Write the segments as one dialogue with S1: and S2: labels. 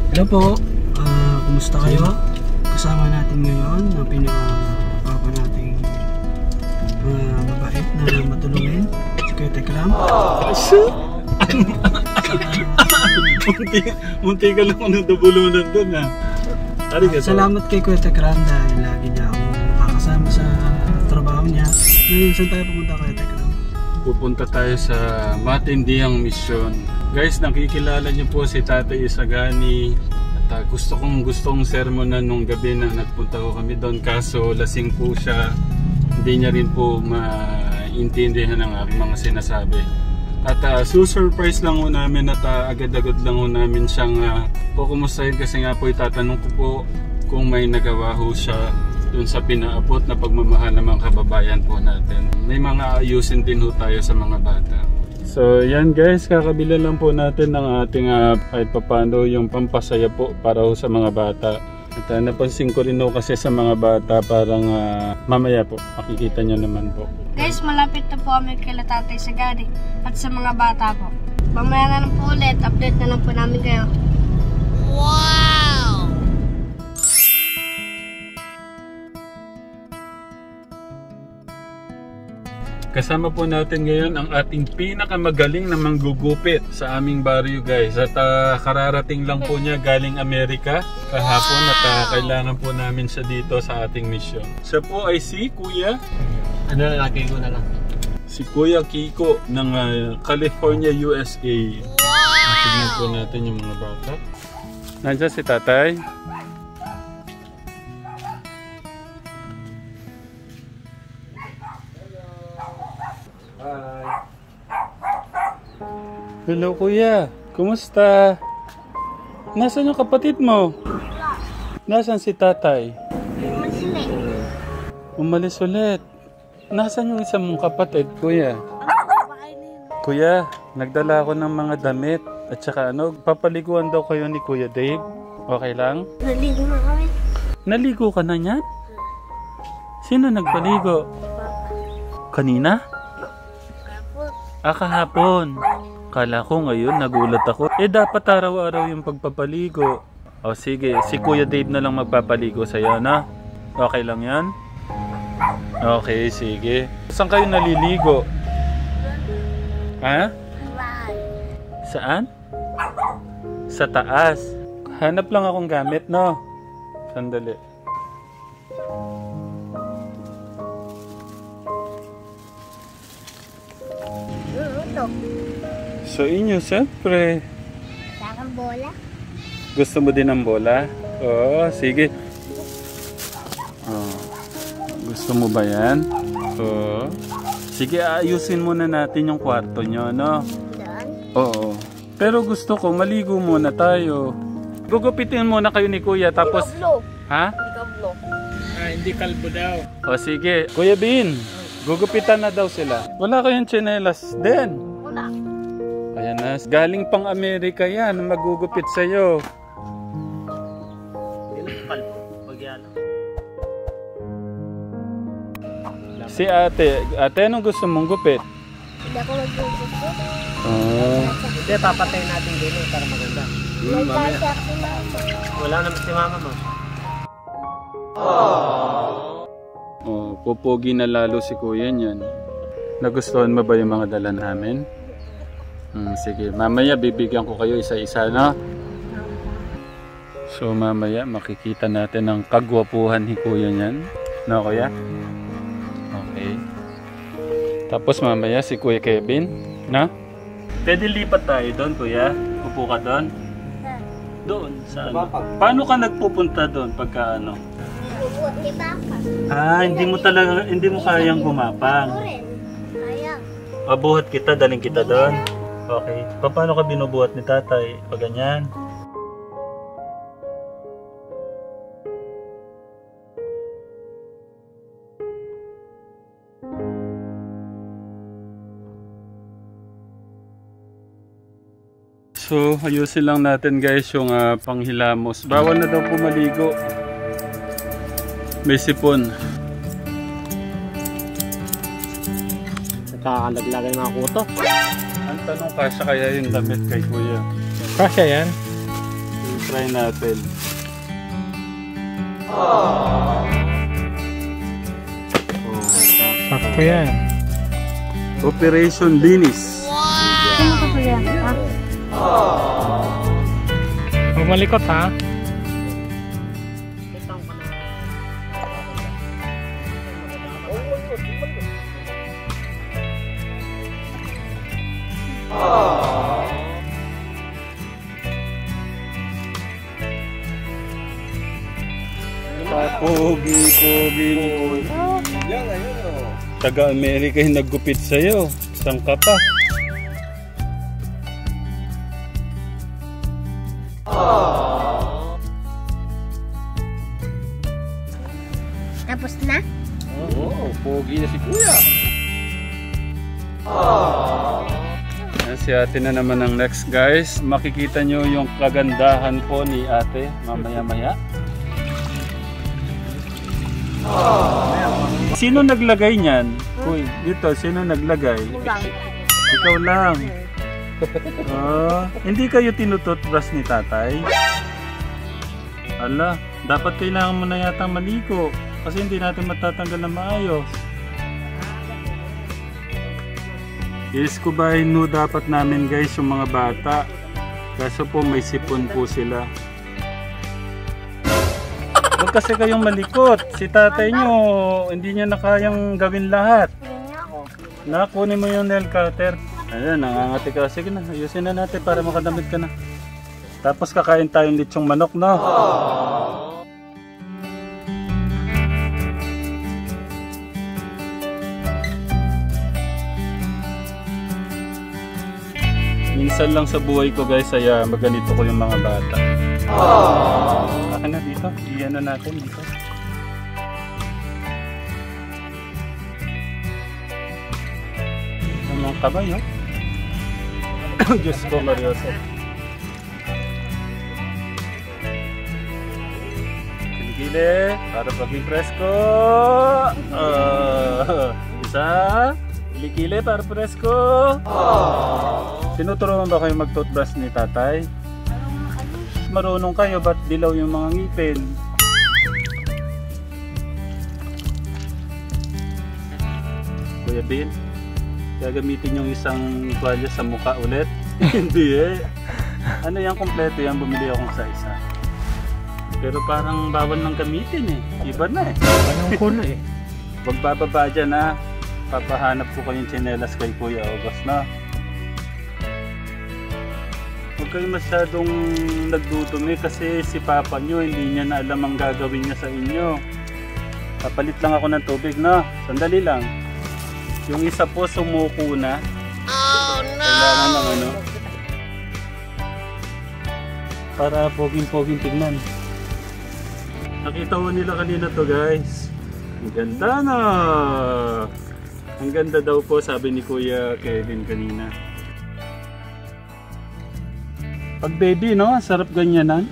S1: Hello po, kumusta kayo? Kasama natin ngayon ang pinaka-papa nating mabait na matulungin, si Kuya Tekram.
S2: Munti ka lang ng dubulunan dun ha.
S1: Salamat kay Kuya Tekram dahil lagi niya akong nakakasama sa trabaho niya. Ngayon, saan tayo pumunta Kuya Tekram?
S2: Pupunta tayo sa Matindihang Misyon. Guys, nakikilala niyo po si Tatay Isagani. At gustong sermonan nung gabi na nagpunta ko kami doon. Kaso lasing po siya. Hindi niya rin po maintindihan ang aking mga sinasabi. At surprise lang ho namin at agad-agad lang ho namin siyang kukumustahin kasi nga po itatanong ko po kung may nagawa ho siya dun sa pinaabot na pagmamahal ng mga kababayan po natin. May mga ayusin din ho tayo sa mga bata. So yan guys, kakabila lang po natin ng ating kahit papano yung pampasaya po para ho sa mga bata. At napansin ko rin ho kasi sa mga bata parang mamaya po, makikita nyo naman po.
S3: Guys, malapit na po kami kay Tatay Isagani at sa mga bata po. Mamaya na lang po ulit, update na lang po namin kayo. Wow!
S2: Kasama po natin ngayon ang ating pinakamagaling na manggugupit sa aming baryo guys. At kararating lang po niya galing Amerika kahapon at kailangan po namin siya dito sa ating mission. Siya po ay si Kuya?
S1: Ano na, lagay ko na lang.
S2: Si Kuya Kiko ng California, USA. Wow! Tignan po natin yung mga bata. Nandiyan si Tatay. Hello Kuya, kumusta? Nasaan yung kapatid mo? Nasaan si Tatay? Umalis ulit. Nasaan yung isang mong kapatid, Kuya? Kuya, nagdala ako ng mga damit. At saka papaliguan daw kayo ni Kuya Dave. Okay lang?
S3: Naligo na kami.
S2: Naligo ka na niyan? Sino nagpaligo? Kanina? Kahapon. Kala ko ngayon, nagulat ako. Dapat araw-araw yung pagpapaligo. O sige, si Kuya Dave na lang magpapaligo sa'yo, na? Okay lang yan? Okay, sige. Saan kayo naliligo? Ha? Saan? Sa taas. Hanap lang akong gamit, no? Sandali. So inyo, siyempre.
S3: Sakang bola.
S2: Gusto mo din ng bola? Oo, sige. Gusto mo ba yan? Oo. Sige, ayusin muna natin yung kwarto nyo, no? Oo. Pero gusto ko, maligo muna tayo. Gugupitin muna kayo ni Kuya, tapos... Ha? Hindi kalbo daw. O sige. Kuya Bin, gugupitan na daw sila. Wala kayong tsinelas din.
S3: Wala.
S2: Ayan na. Galing pang Amerika yan. Magugupit sa'yo. Si ate. Ate, anong gusto mong gupit?
S3: Hindi ako mag-gupit.
S1: Hindi, papatay natin din para maganda. Wala naman si mama mo.
S2: Pupogi na lalo si Kuya niyan. Nagustuhan mo ba yung mga dala namin? Sige, mamaya bibigyan ko kayo isa-isa, no? So mamaya makikita natin ang kagwapuhan ni Kuya niyan. No, Kuya? Okay. Tapos mamaya si Kuya Kevin, no? Pwede lipat tayo doon, Kuya? Upo ka doon? Doon, saan? Paano ka nagpupunta doon pagka ano? Hindi mo kayang gumapang. Buhat kita, daling kita doon. Okay. Paano ka binubuhat ni Tatay? Pag ganyan? So, ayusin lang natin guys yung panghilamos. Bawal na daw pumaligo. May sipon.
S1: Nakakalaglag yung mga kuto.
S2: Ang tanong, kasya kaya yung damit kay Kuya?
S1: Kasya yan.
S2: Try natin.
S4: Sakto yan.
S2: Operation Linis.
S3: Sino ko po yan?
S4: Huwag malikot ha.
S2: Pogi ni Kuya. Taga-Amerika yung naggupit sa'yo. Saan ka pa?
S3: Tapos na?
S2: Oo, pogi na si Kuya. Yan si ate na naman ang next guys. Makikita nyo yung kagandahan po ni ate mamaya-maya. Sino naglagay niyan? Uy, dito, sino naglagay? Ikaw lang. Hindi kayo tinututbrush ni tatay? Ala, dapat kailangan mo na yata maligo. Kasi hindi natin matatanggal na maayos. Iskubahin no dapat namin guys yung mga bata. Kaso po may sipon po sila. Huwag kasi kayong malikot. Si tatay nyo, hindi niya na kayang gawin lahat. Kunin mo yung nail cutter. Ayan, nangangati ka. Sige na, ayusin na natin para makadamit ka na. Tapos kakain tayong litsong manok, no? Minsan lang sa buhay ko guys, ay maganito ko yung mga bata. Akin na dito, iyan na natin dito. Ang kamay, oh. Diyos ko, Marioso. Kilikili, para paging presko. Isa. Kilikili, para presko. Tinuturuan ba kayo mag-toothbrush ni tatay? Marunong kayo, ba't dilaw yung mga ngipin? Kuya Bill, gagamitin yung isang tuwalya sa mukha ulit? Hindi eh. Ano yan, kompleto yan, bumili akong sa isa. Pero parang bawal nang gamitin eh. Iba na eh.
S4: Anong kulay eh?
S2: Huwag bababa dyan ha. Papahanap ko kayong tsinelas kay Kuya August na. Huwag kayo masyadong nagdudumi kasi si Papa nyo hindi niya na alam ang gagawin niya sa inyo. Papalit lang ako ng tubig na. Sandali lang. Yung isa po sumuko na. Oh no! Kailangan ng ano. Para poging-poging tignan. Nakita ko nila kanina to guys. Ang ganda na! Ang ganda daw po sabi ni Kuya Kevin kanina. Pag baby, no? Sarap ganyanan.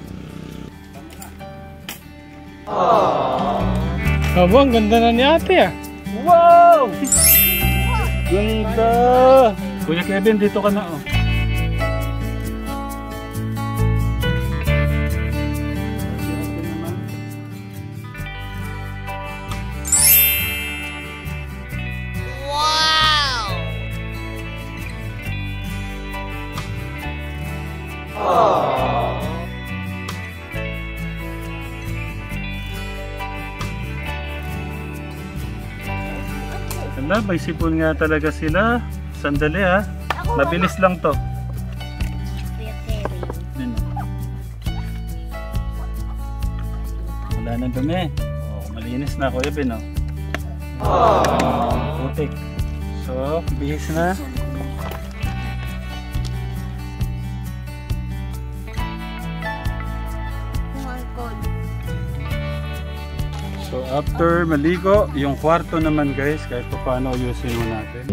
S4: Abo, ang ganda na ni ate ah.
S2: Wow! Ganda! Kuya Kevin, dito ka na oh. Ganda, may sipon nga talaga sila. Sandali ha. Mabilis lang to. Wala nang dumi. Malinis na Kuya Ben oh. Putik. So, bihis na. So after maligo, yung kwarto naman guys, kahit pa paano ayusin mo natin.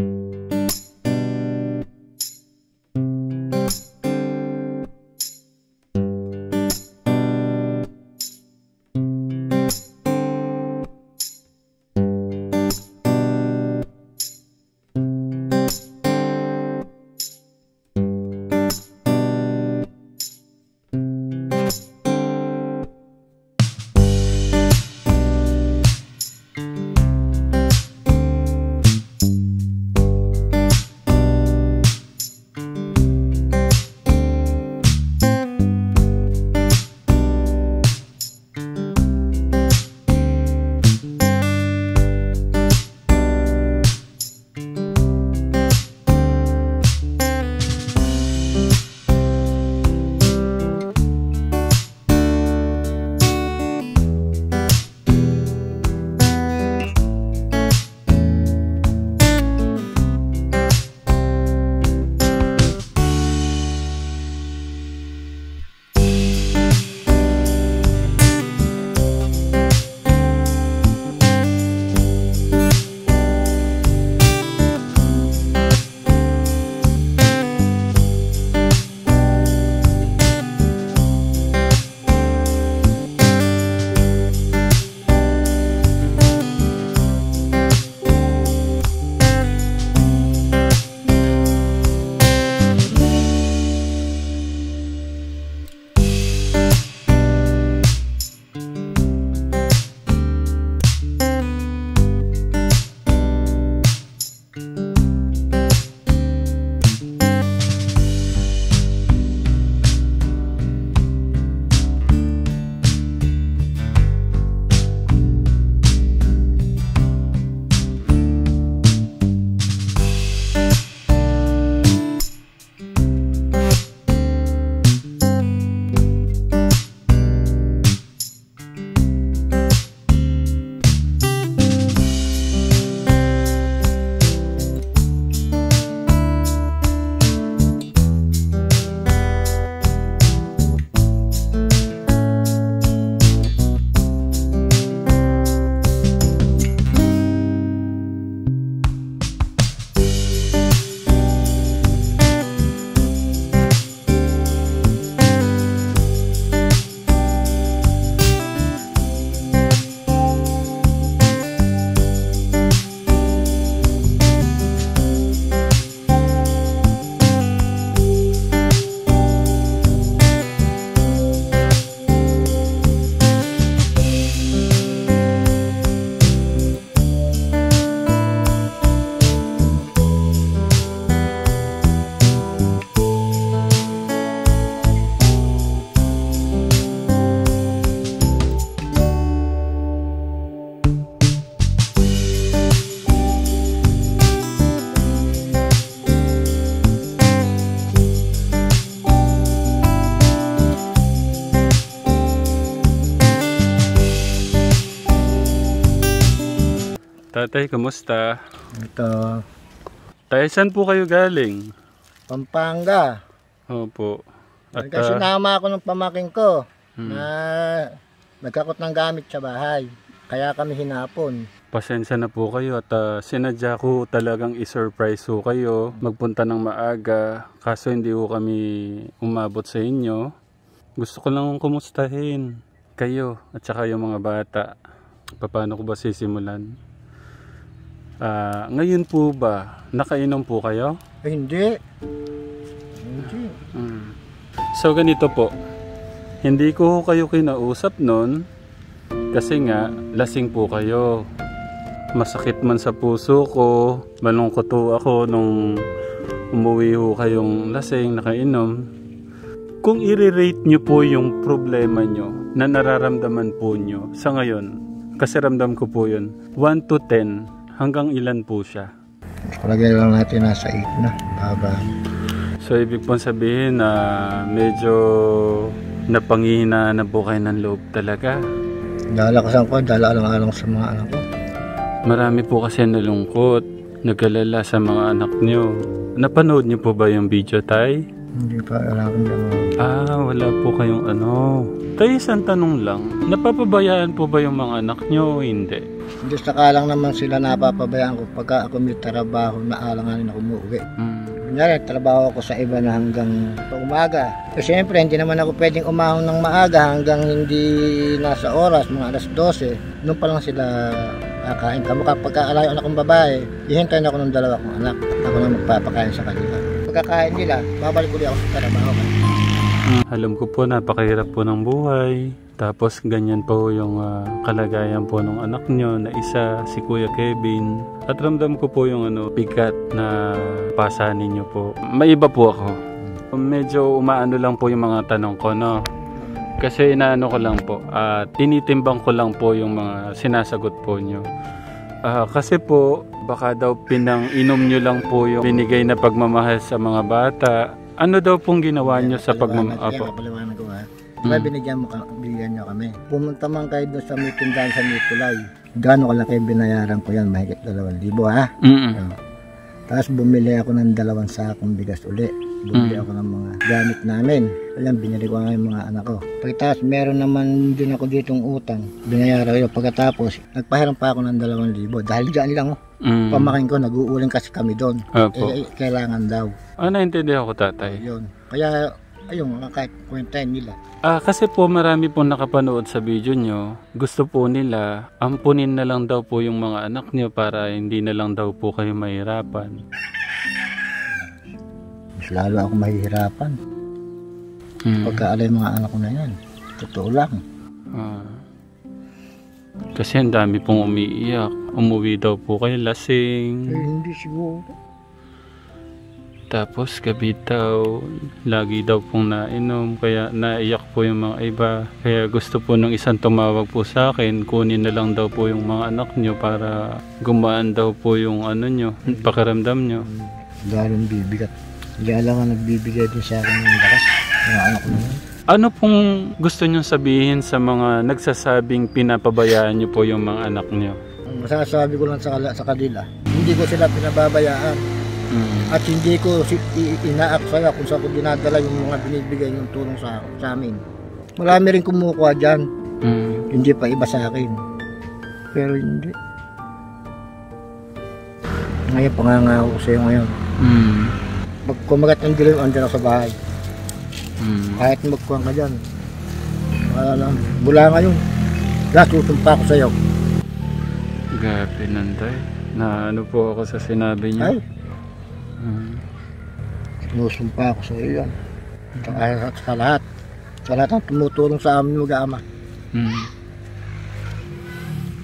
S2: tatay, kamusta?
S5: Ito,
S2: Tay, saan po kayo galing?
S5: Pampanga.
S2: Opo. At
S5: Kasi sinama ako ng pamaking ko
S2: hmm.
S5: na nagkakot ng gamit sa bahay. Kaya kami hinapon.
S2: Pasensya na po kayo at sinadya ko talagang i-surprise ho kayo. Magpunta ng maaga, kaso hindi ho kami umabot sa inyo. Gusto ko lang kumustahin kayo at saka yung mga bata. Paano ko ba sisimulan? Ngayon po ba, nakainom po kayo?
S5: Hindi.
S2: So ganito po, hindi ko kayo kinausap nun kasi nga lasing po kayo. Masakit man sa puso ko, malungkot ho ako nung umuwi ho kayong lasing, nakainom. Kung i-rate nyo po yung problema nyo na nararamdaman po nyo sa ngayon, kasi ramdam ko po yun, 1 to 10, hanggang ilan po siya?
S5: Palagay lang natin nasa 8 na. Baba.
S2: So ibig pong sabihin na medyo napanghihinaan na po kayo ng loob talaga.
S5: Dalakasan ko, dala-alang-alang sa mga anak ko.
S2: Marami po kasi nalungkot, nag-alala sa mga anak nyo. Napanood nyo po ba yung video, Tay?
S5: Hindi pa, wala akong
S2: wala po kayong ano. Tay, isang tanong lang, napapabayaan po ba yung mga anak nyo o hindi?
S5: Hindi sa kalang naman sila napapabayaan ko pagka ako may trabaho na alanganin ako umuwi. Kunyari, trabaho ako sa iba na hanggang umaga. Kasi siyempre, hindi naman ako pwedeng umahon ng maaga hanggang hindi nasa oras, mga alas 12. Noon pa lang sila kakain. Kamukha pagkaalayo anak kong babae, hihintayin ako ng 2 kong anak. Ako na magpapakain sa kanila. Pagkakain nila, babalik ulit ako sa trabaho.
S2: Alam ko po, napakahirap po ng buhay. Tapos ganyan po yung kalagayan po ng anak nyo na isa, si Kuya Kevin. At ramdam ko po yung bigat na pasanin nyo po. Maiba po ako. Medyo umaano lang po yung mga tanong ko, no? Kasi inaano ko lang po, tinitimbang ko lang po yung mga sinasagot po nyo. Kasi po, baka daw pinang-inom nyo lang po yung binigay na pagmamahal sa mga bata. Ano daw pong ginawa nyo sa pagmamahal?
S5: Kapaliwanag ko ha. Diba binigyan nyo kami. Pumunta man kayo doon sa may tindahan sa Nicolay. Gano'ng kalaki binayaran ko yan? Mahigit 2,000 ha? Tapos bumili ako ng 2 sakong bigas uli. Bumili ako ng mga gamit namin. Alam, binili ko nga yung mga anak ko. Pagkatapos meron naman din ako ditong utang. Binayaran ko. Pagkatapos nagpahiram pa ako ng 2,000. Dahil dyan lang pamakin ko, nag-uuling kasi kami doon. Kailangan daw.
S2: Naintindihan ko, tatay.
S5: Yun. Kaya ayun, kahit kwentahin nila.
S2: Kasi po marami pong nakapanood sa video nyo. Gusto po nila, ampunin na lang daw po yung mga anak nyo para hindi na lang daw po kayo mahirapan.
S5: Mas lalo ako mahihirapan. Pagkaalay mga anak ko na yan. Totoo lang.
S2: Kasi ang dami pong umiiyak. Umuwi daw po kayo lasing.
S5: Hindi siguro.
S2: Tapos gabi daw, lagi daw pong nainom, kaya naiyak po yung mga iba. Kaya gusto po nung isang tumawag po sa akin, kunin na lang daw po yung mga anak nyo para gumaan daw po yung nyo, pakiramdam nyo.
S5: Galong bibigat. Diyan lang ang nagbibigay din sa akin ng lakas. Mga anak ko naman.
S2: Ano pong gusto nyo sabihin sa mga nagsasabing pinapabayaan nyo po yung mga anak nyo?
S5: Masasabi ko lang sa kanila, hindi ko sila pinababayaan. At hindi ko inaaksaya kung saan ko dinadala yung mga binibigay yung tulong sa amin. Marami rin kumukuha dyan. Hindi pa iba sa akin. Pero hindi. Ngayon, pangangako ko sa'yo ngayon. Pag kumagat ng dilim, andyan ako sa bahay. Kahit magkuhan ka dyan. Mula ngayon, lahat tutumpa ko sa'yo.
S2: Gabi nanday. Na ano po ako sa sinabi niyo?
S5: Ay. Sinusumpa ako sa iyo yan. Sa lahat. Sa lahat ang tumutulong sa amin mag-aama.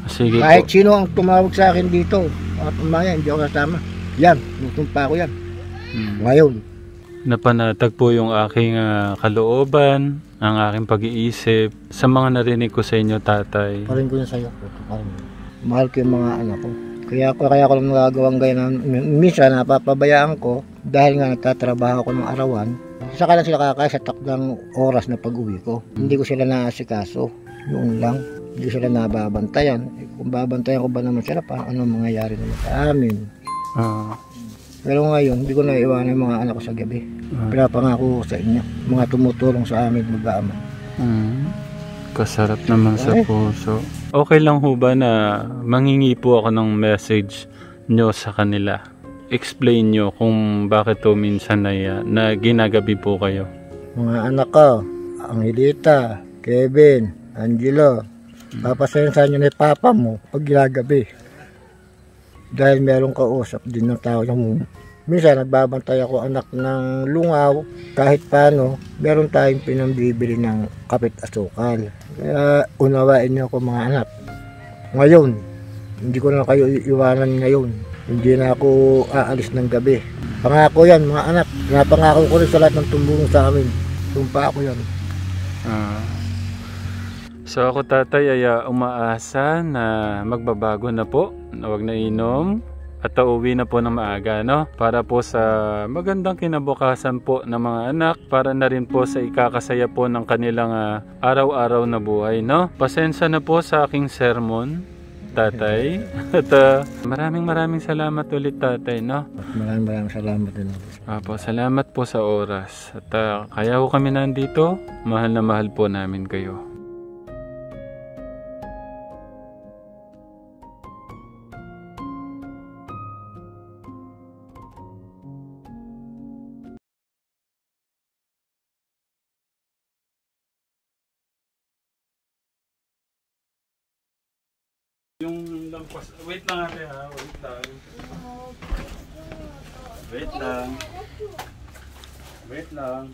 S2: Sige
S5: kahit
S2: po.
S5: sino ang tumawag sa akin dito at umaya, hindi ako kasama. Yan, sinusumpa ko yan. Ngayon.
S2: Napanatag po yung aking kalooban, ang aking pag-iisip sa mga narinig ko sa inyo, tatay.
S5: Parin ko yun sa iyo. Mahal ko yung mga anak ko. Kaya ko lang nagagawang ganyan. Minsan napapabayaan ko dahil nga nagtatrabaho ko ng arawan. Saka lang sila kakain sa takdang oras na pag-uwi ko. Hindi ko sila naasikaso. Yun lang. Hindi sila nababantayan. Kung babantayan ko ba naman sila, ano mangyayari naman sa amin. Pero ngayon, hindi ko na iwanan yung mga anak ko sa gabi. Pinapangako ko sa inyo, mga tumutulong sa amin mag-aama.
S2: Kasarap naman sa puso. Okay lang ho ba na mangingi po ako ng message nyo sa kanila? Explain nyo kung bakit to minsan na ginagabi po kayo.
S5: Mga anak ko, Angelita, Kevin, Angelo, papasensa nyo na yung papa mo pag ginagabi. Dahil merong kausap din ng tao yung minsan nagbabantay ako anak ng lungaw. Kahit paano, meron tayong pinambibili ng kapit asukal. Kaya unawain niyo ako mga anak. Ngayon, hindi ko na kayo iiwanan ngayon. Hindi na ako aalis ng gabi. Pangako yan mga anak. Napangako ko rin sa lahat ng tumulong sa amin. Sumpa ako yan.
S2: So ako tatay ay umaasa na magbabago na po, na wag na inom at uuwi na po ng maaga, no? Para po sa magandang kinabukasan po ng mga anak, para na rin po sa ikakasaya po ng kanilang araw-araw na buhay, no? Pasensya na po sa aking sermon, tatay. At maraming salamat ulit, tatay, no?
S5: Maraming salamat din.
S2: Apo, salamat po sa oras. At kaya ko kami nandito, mahal na mahal po namin kayo. Yung lampas, wait lang ate ha, wait lang. Wait lang. Wait lang.